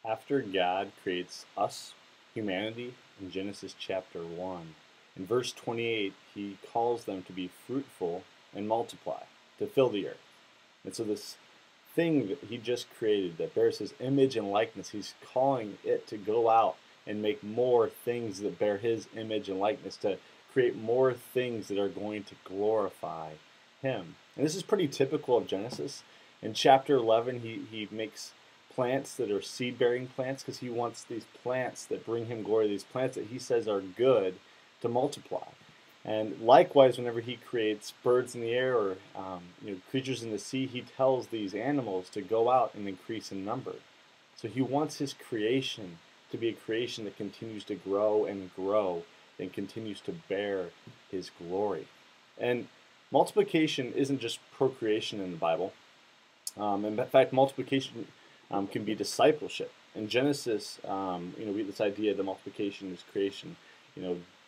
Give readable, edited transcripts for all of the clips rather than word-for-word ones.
After God creates us, humanity, in Genesis chapter 1, in verse 28, he calls them to be fruitful and multiply, to fill the earth. And so this thing that he just created that bears his image and likeness, he's calling it to go out and make more things that bear his image and likeness, to create more things that are going to glorify him. And this is pretty typical of Genesis. In chapter 11, he makes plants that are seed-bearing plants because he wants these plants that bring him glory, these plants that he says are good, to multiply. And likewise, whenever he creates birds in the air or creatures in the sea, he tells these animals to go out and increase in number. So he wants his creation to be a creation that continues to grow and continues to bear his glory. And multiplication isn't just procreation in the Bible. In fact, multiplication can be discipleship. In Genesis, we have this idea that multiplication is creation,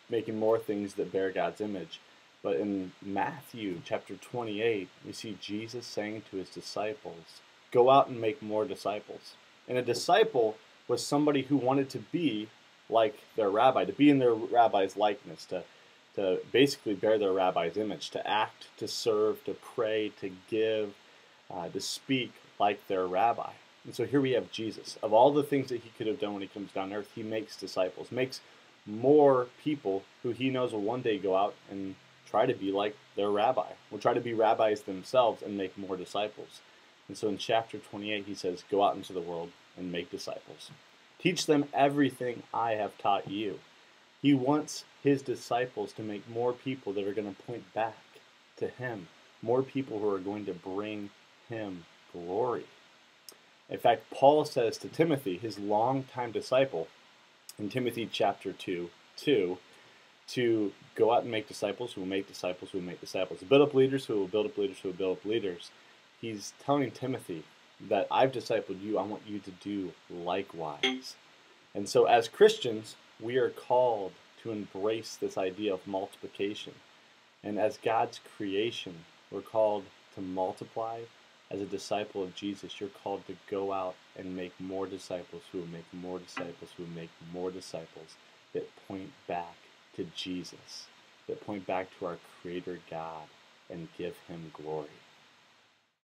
making more things that bear God's image. But in Matthew chapter 28, we see Jesus saying to his disciples, go out and make more disciples. And a disciple was somebody who wanted to be like their rabbi, to be in their rabbi's likeness, to basically bear their rabbi's image, to act, to serve, to pray, to give, to speak like their rabbi. And so here we have Jesus. Of all the things that he could have done when he comes down to earth, he makes disciples, makes more people who he knows will one day go out and try to be like their rabbi, will try to be rabbis themselves and make more disciples. And so in chapter 28, he says, go out into the world and make disciples. Teach them everything I have taught you. He wants his disciples to make more people that are going to point back to him, more people who are going to bring him glory. In fact, Paul says to Timothy, his longtime disciple, in Timothy chapter 2, to go out and make disciples who will make disciples who will make disciples. Build up leaders who will build up leaders who will build up leaders. He's telling Timothy that I've discipled you, I want you to do likewise. And so as Christians, we are called to embrace this idea of multiplication. And as God's creation, we're called to multiply. As a disciple of Jesus, you're called to go out and make more disciples who will make more disciples who will make more disciples that point back to Jesus, that point back to our Creator God and give him glory.